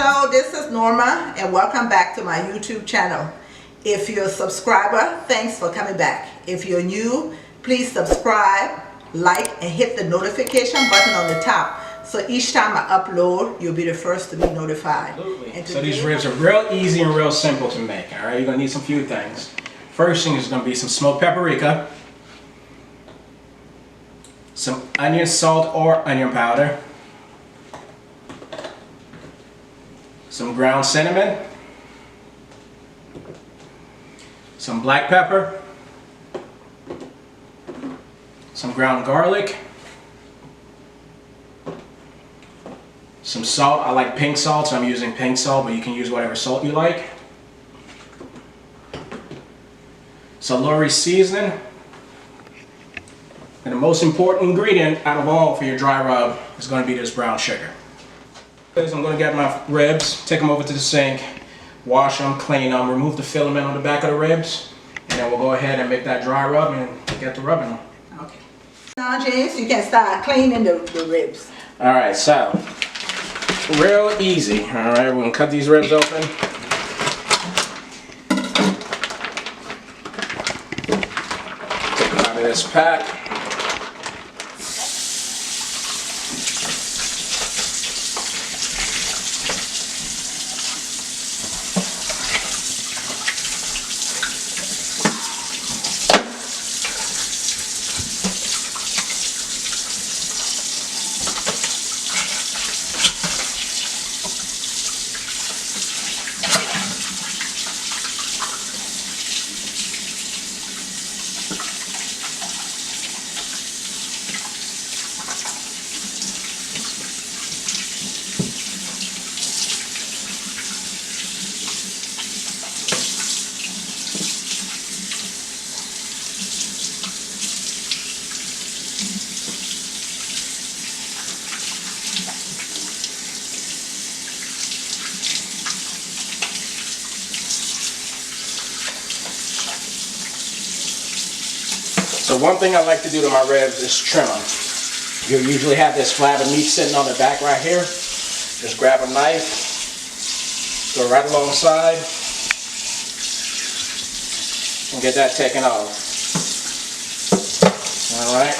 Hello, this is Norma and welcome back to my YouTube channel. If you're a subscriber, thanks for coming back. If you're new, please subscribe, like, and hit the notification button on the top. So each time I upload, you'll be the first to be notified. Absolutely. So these ribs are real easy and real simple to make. All right, you're gonna need some few things. First thing is gonna be some smoked paprika, some onion salt or onion powder, some ground cinnamon, some black pepper, some ground garlic, some salt. I like pink salt, so I'm using pink salt, but you can use whatever salt you like. Celery seasoning. And the most important ingredient out of all for your dry rub is going to be this brown sugar. I'm going to get my ribs, take them over to the sink, wash them, clean them, remove the filament on the back of the ribs, and then we'll go ahead and make that dry rub and get to rubbing them. Okay. Now James, you can start cleaning the ribs. Alright, so, real easy. Alright, we're going to cut these ribs open. Take them out of this pack. So one thing I like to do to my ribs is trim them. You'll usually have this flab of meat sitting on the back right here. Just grab a knife, go right alongside, and get that taken off. Alright,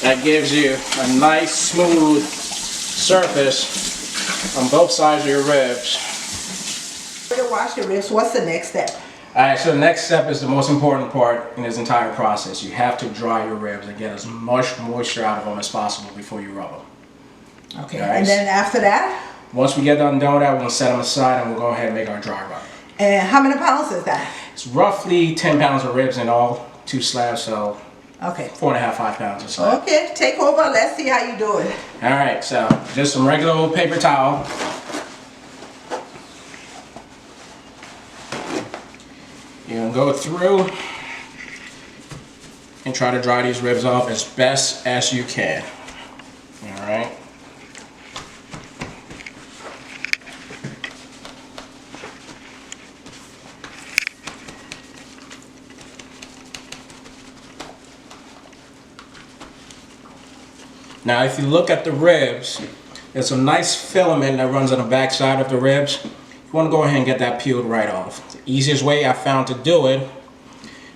that gives you a nice smooth surface on both sides of your ribs. After you wash your ribs, what's the next step? Alright, so the next step is the most important part in this entire process. You have to dry your ribs and get as much moisture out of them as possible before you rub them. Okay, right. And then after that? Once we get done doing that, we're going to set them aside and we'll go ahead and make our dry rub. And how many pounds is that? It's roughly 10 pounds of ribs in all, 2 slabs, so okay, 4.5, 5 pounds or so. Okay, take over. Let's see how you do it. Alright, so just some regular old paper towel. You're going to go through and try to dry these ribs off as best as you can. Alright. Now if you look at the ribs, there's a nice filament that runs on the back side of the ribs. You want to go ahead and get that peeled right off. The easiest way I found to do it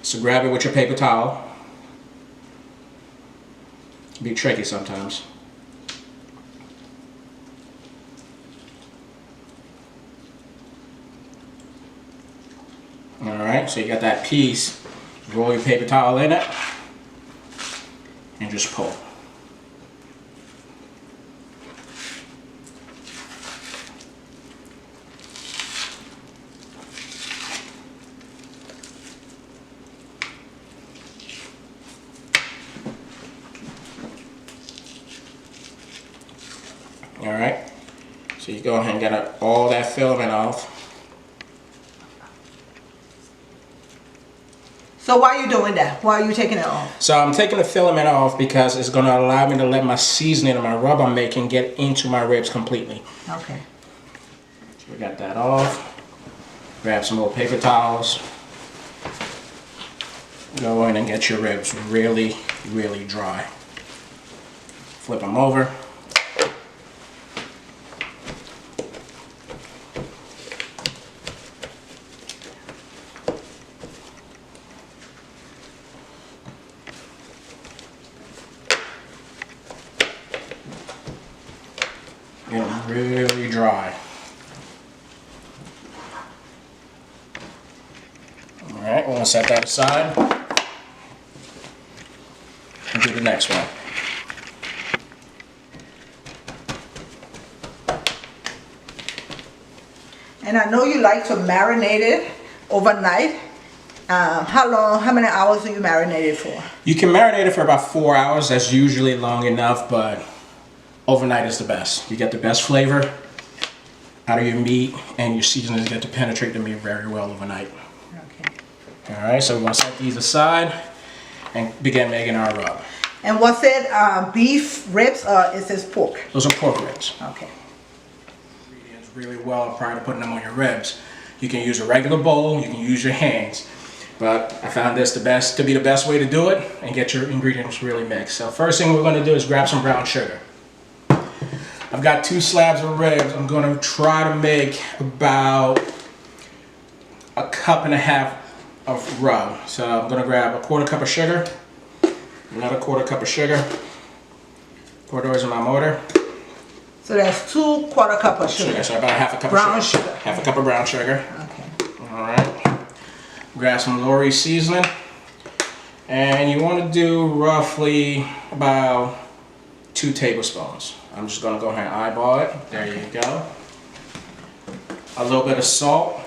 is to grab it with your paper towel. It can be tricky sometimes. Alright, so you got that piece. Roll your paper towel in it and just pull. Alright, so you go ahead and get all that filament off. So why are you doing that? Why are you taking it off? So I'm taking the filament off because it's going to allow me to let my seasoning and my rub I'm making get into my ribs completely. Okay. So we got that off. Grab some more paper towels. Go in and get your ribs really, really dry. Flip them over. them really dry. Alright, we're going to set that aside and do the next one. And I know you like to marinate it overnight. How many hours do you marinate it for? You can marinate it for about 4 hours. That's usually long enough, but overnight is the best. You get the best flavor out of your meat, and your seasonings get to penetrate the meat very well overnight. Okay. Alright, so we're going to set these aside and begin making our rub. And was it beef ribs or is this pork? Those are pork ribs. Okay. Ingredients really well prior to putting them on your ribs. You can use a regular bowl, you can use your hands. But I found this to be the best way to do it and get your ingredients really mixed. So first thing we're going to do is grab some brown sugar. I've got 2 slabs of ribs. I'm going to try to make about 1.5 cups of rub. So I'm going to grab 1/4 cup of sugar, another 1/4 cup of sugar, pour those in my mortar. So that's 2 1/4 cups of sugar. So about 1/2 cup brown of sugar. sugar. 1/2 cup of brown sugar. Okay. Alright. Grab some Lori seasoning. And you want to do roughly about 2 tablespoons. I'm just going to go ahead and eyeball it. There you go. A little bit of salt.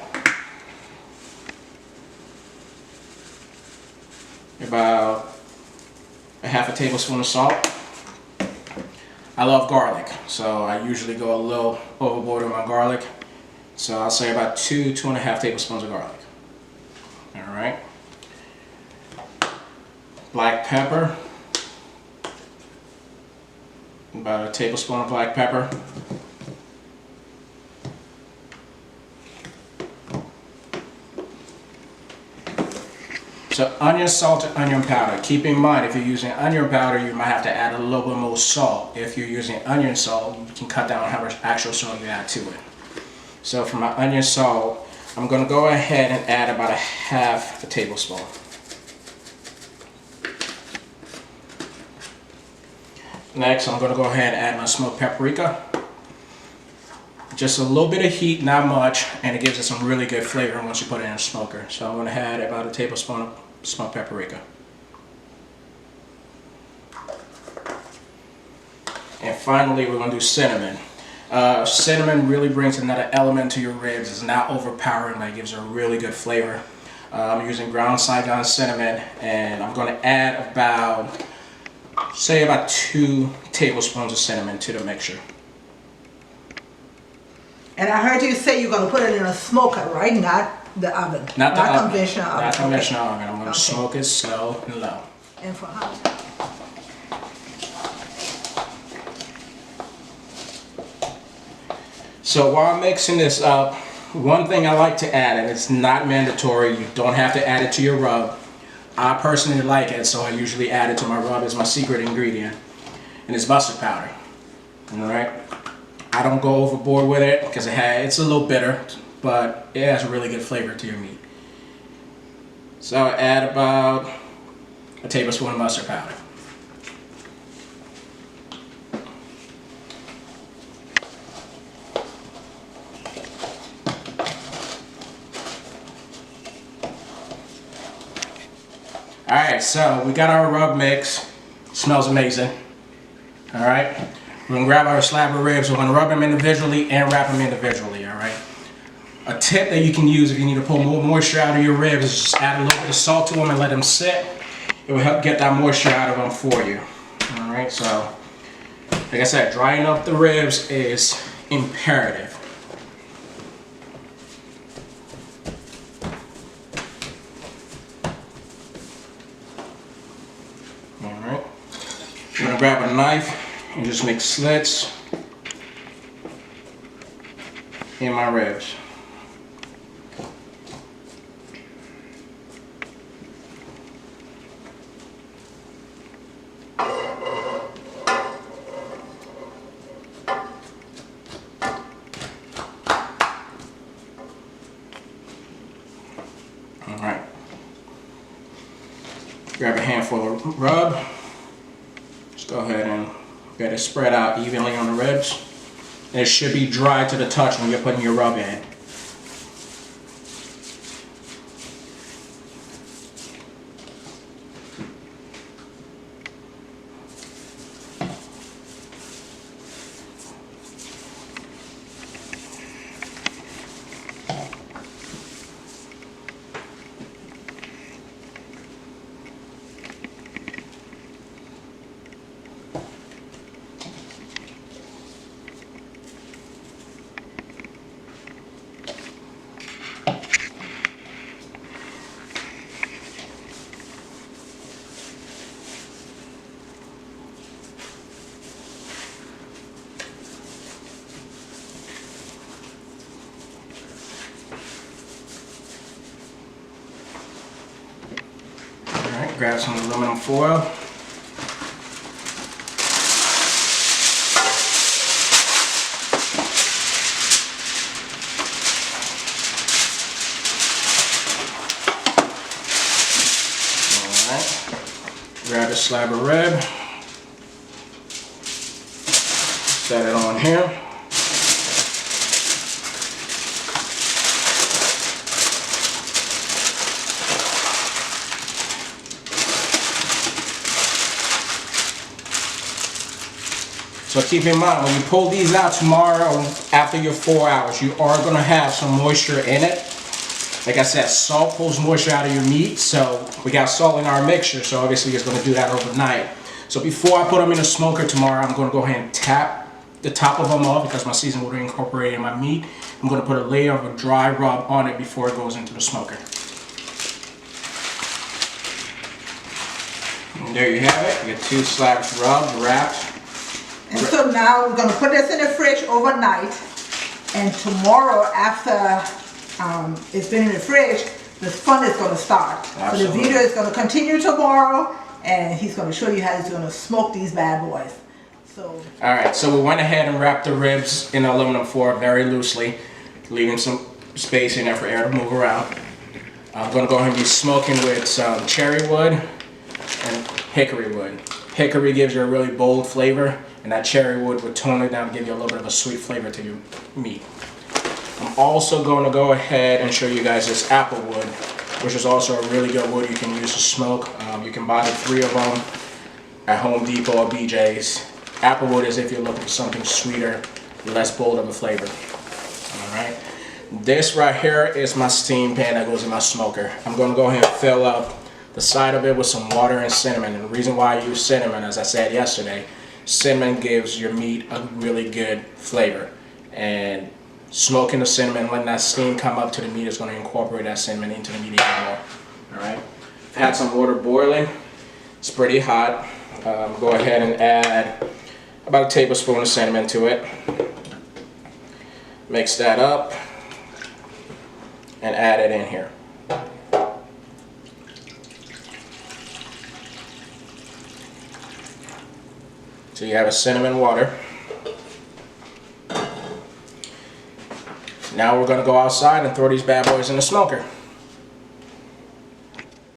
About 1/2 tablespoon of salt. I love garlic, so I usually go a little overboard with my garlic. So I'll say about 2.5 tablespoons of garlic. Alright. Black pepper. About 1 tablespoon of black pepper. So onion salt and onion powder. Keep in mind, if you're using onion powder, you might have to add a little bit more salt. If you're using onion salt, you can cut down how much actual salt you add to it. So for my onion salt, I'm going to go ahead and add about 1/2 tablespoon. Next, I'm going to go ahead and add my smoked paprika. Just a little bit of heat, not much, and it gives it some really good flavor once you put it in a smoker. So I'm going to add about 1 tablespoon of smoked paprika. And finally, we're going to do cinnamon. Cinnamon really brings another element to your ribs. It's not overpowering, but it gives it a really good flavor. I'm using ground Saigon cinnamon, and I'm going to add about 2 tablespoons of cinnamon to the mixture. And I heard you say you're going to put it in a smoker, right? Not the oven. Not conventional oven. Not conventional oven. I'm going to smoke it slow and low. And for how long? So while I'm mixing this up, one thing I like to add, and it's not mandatory, you don't have to add it to your rub. I personally like it, so I usually add it to my rub as my secret ingredient, and it's mustard powder. Alright? I don't go overboard with it because it's a little bitter, but it has a really good flavor to your meat. So I add about 1 tablespoon of mustard powder. Alright, so we got our rub mix. Smells amazing. Alright, we're going to grab our slab of ribs. We're going to rub them individually and wrap them individually. Alright, a tip that you can use if you need to pull more moisture out of your ribs is just add a little bit of salt to them and let them sit. It will help get that moisture out of them for you. Alright, so like I said, drying up the ribs is imperative. Alright, I'm going to grab a knife and just make slits in my ribs. Alright, grab a handful of rub. Just go ahead and get it spread out evenly on the ribs. And it should be dry to the touch when you're putting your rub in. Alright, grab some aluminum foil. Grab a slab of rib, set it on here. So keep in mind, when you pull these out tomorrow after your 4 hours, you are going to have some moisture in it. Like I said, salt pulls moisture out of your meat, so we got salt in our mixture, so obviously it's going to do that overnight. So before I put them in the smoker tomorrow, I'm going to go ahead and tap the top of them off because my seasoned water incorporated in my meat. I'm going to put a layer of a dry rub on it before it goes into the smoker. And there you have it. You get 2 slabs rubbed, wrapped. And so now we're going to put this in the fridge overnight, and tomorrow after it's been in the fridge, the fun is going to start. Absolutely. So the video is going to continue tomorrow, and he's going to show you how he's going to smoke these bad boys. So. Alright, so we went ahead and wrapped the ribs in aluminum foil very loosely, leaving some space in there for air to move around. I'm going to go ahead and be smoking with some cherry wood and hickory wood. Hickory gives you a really bold flavor, and that cherry wood would tone it down and give you a little bit of a sweet flavor to your meat. I'm also going to go ahead and show you guys this apple wood, which is also a really good wood you can use to smoke. You can buy the 3 of them at Home Depot or BJ's. Apple wood is if you're looking for something sweeter, less bold of a flavor. Alright. This right here is my steam pan that goes in my smoker. I'm going to go ahead and fill up the side of it with some water and cinnamon. And the reason why I use cinnamon, as I said yesterday, cinnamon gives your meat a really good flavor. And smoking the cinnamon, letting that steam come up to the meat is going to incorporate that cinnamon into the meat even more. Alright. I've had some water boiling. It's pretty hot. Go ahead and add about a tablespoon of cinnamon to it. Mix that up and add it in here. So you have a cinnamon water. Now we're going to go outside and throw these bad boys in the smoker.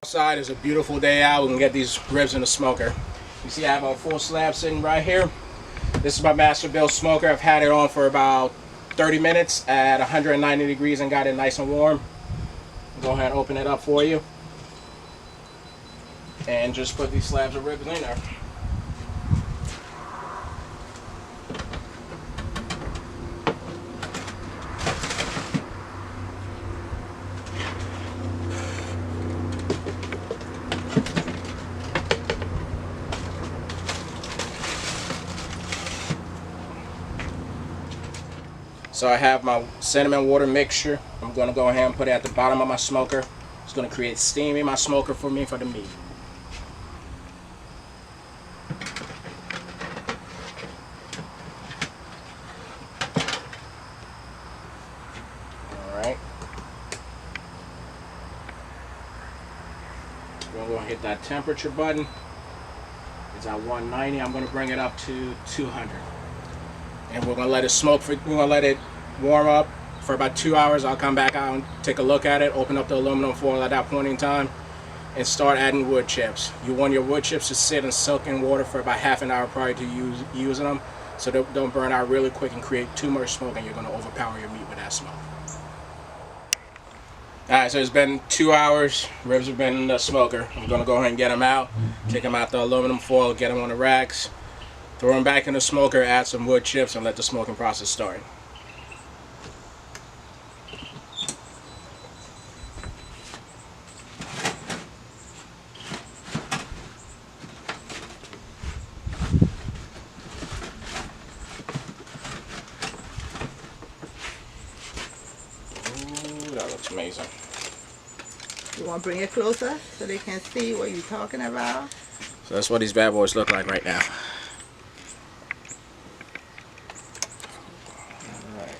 Outside is a beautiful day out. We can get these ribs in the smoker. You see I have a full slab sitting right here. This is my master built smoker. I've had it on for about 30 minutes at 190 degrees and got it nice and warm. I'll go ahead and open it up for you. And just put these slabs of ribs in there. So I have my cinnamon water mixture. I'm going to go ahead and put it at the bottom of my smoker. It's going to create steam in my smoker for me for the meat. Alright. We're going to hit that temperature button. It's at 190. I'm going to bring it up to 200. And we're going to let it smoke, we're going to let it warm up for about 2 hours. I'll come back out and take a look at it, open up the aluminum foil at that point in time, and start adding wood chips. You want your wood chips to sit and soak in water for about half an hour prior to using them. so they don't burn out really quick and create too much smoke, and you're going to overpower your meat with that smoke. Alright, so it's been 2 hours. Ribs have been in the smoker. I'm going to go ahead and get them out. Take them out the aluminum foil, get them on the racks, throw them back in the smoker, add some wood chips, and let the smoking process start. That looks amazing. You want to bring it closer so they can see what you're talking about? So that's what these bad boys look like right now. Alright.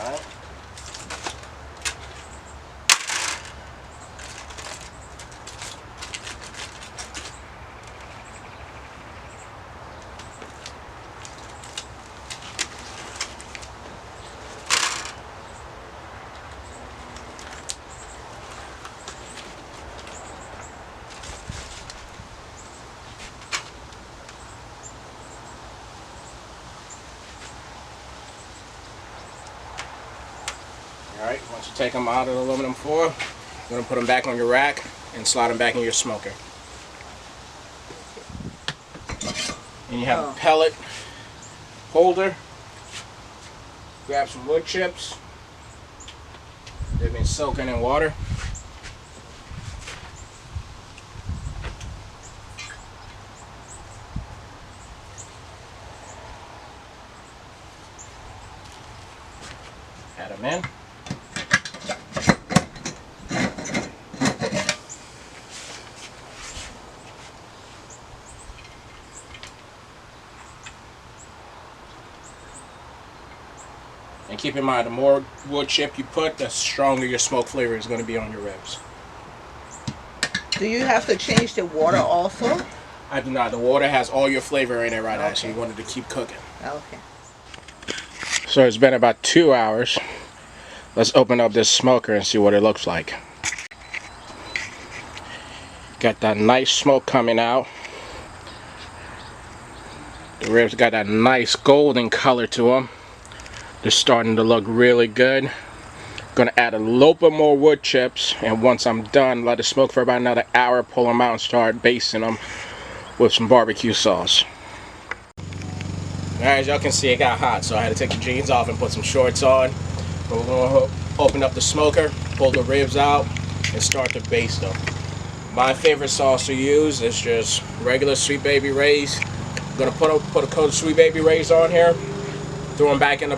Alright. Alright, once you take them out of the aluminum foil, you're going to put them back on your rack and slide them back in your smoker. And you have a pellet holder. Grab some wood chips. They've been soaking in water. Add them in. And keep in mind, the more wood chip you put, the stronger your smoke flavor is going to be on your ribs. Do you have to change the water also? I do not. The water has all your flavor in it right now, so you want it to keep cooking. Okay. So it's been about 2 hours. Let's open up this smoker and see what it looks like. Got that nice smoke coming out. The ribs got that nice golden color to them. They're starting to look really good. Gonna add a little bit more wood chips, and once I'm done, let it smoke for about another hour, pull them out and start basting them with some barbecue sauce. Alright, as y'all can see, it got hot, so I had to take the jeans off and put some shorts on. But we're gonna open up the smoker, pull the ribs out, and start to baste them. My favorite sauce to use is just regular Sweet Baby Ray's. I'm gonna put a coat of Sweet Baby Ray's on here, throw them back in the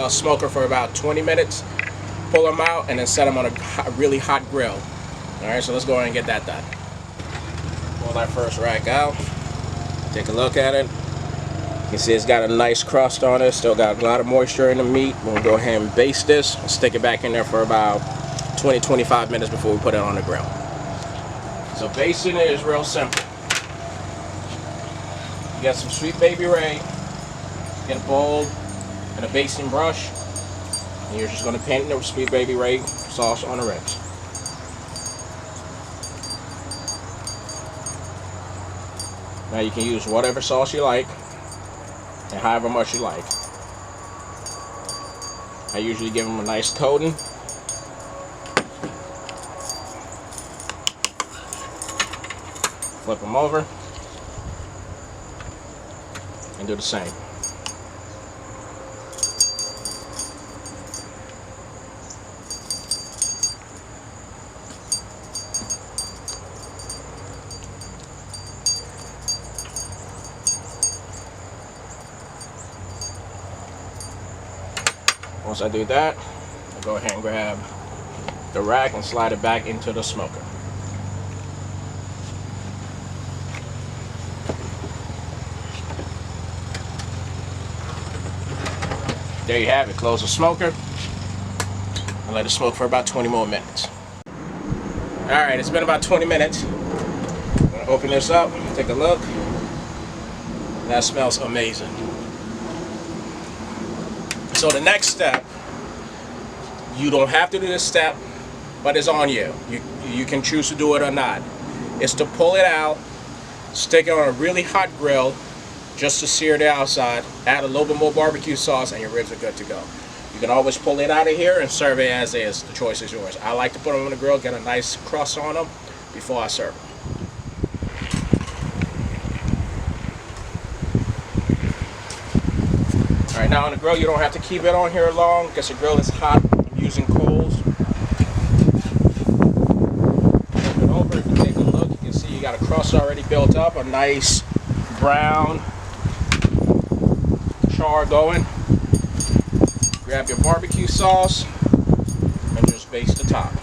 smoker for about 20 minutes, pull them out, and then set them on a really hot grill. Alright, so let's go ahead and get that done. Pull that first rack out, take a look at it. You can see it's got a nice crust on it, still got a lot of moisture in the meat. We'll go ahead and baste this and stick it back in there for about 20-25 minutes before we put it on the grill. So basting it is real simple. You got some Sweet Baby Ray, get a bowl and a basting brush, and you're just going to paint the Sweet Baby Ray sauce on the ribs. Now you can use whatever sauce you like and however much you like. I usually give them a nice coating. Flip them over and do the same. Once I do that, I'll go ahead and grab the rack and slide it back into the smoker. There you have it. Close the smoker and let it smoke for about 20 more minutes. Alright, it's been about 20 minutes. I'm going to open this up, take a look. That smells amazing. So the next step, you don't have to do this step, but it's on you. You can choose to do it or not. It's to pull it out, stick it on a really hot grill just to sear the outside, add a little bit more barbecue sauce, and your ribs are good to go. You can always pull it out of here and serve it as is. The choice is yours. I like to put them on the grill, get a nice crust on them before I serve them. Alright, now on the grill you don't have to keep it on here long because the grill is hot. I'm using coals. Flip it over. If you take a look, you can see you got a crust already built up, a nice brown char going. Grab your barbecue sauce and just baste the top.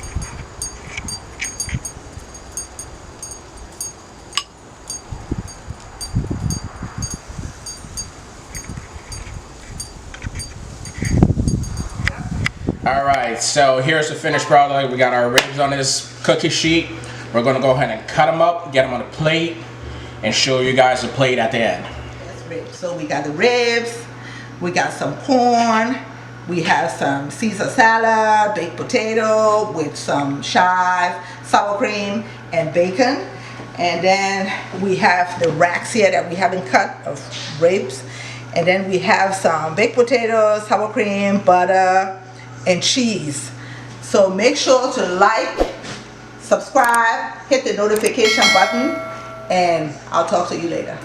Alright, so here's the finished product. We got our ribs on this cookie sheet. We're going to go ahead and cut them up, get them on a plate, and show you guys the plate at the end. That's ribs. So we got the ribs, we got some corn, we have some Caesar salad, baked potato with some chive, sour cream, and bacon. And then we have the racks here that we haven't cut of ribs. And then we have some baked potatoes, sour cream, butter, and cheese. So make sure to like, subscribe, hit the notification button, and I'll talk to you later.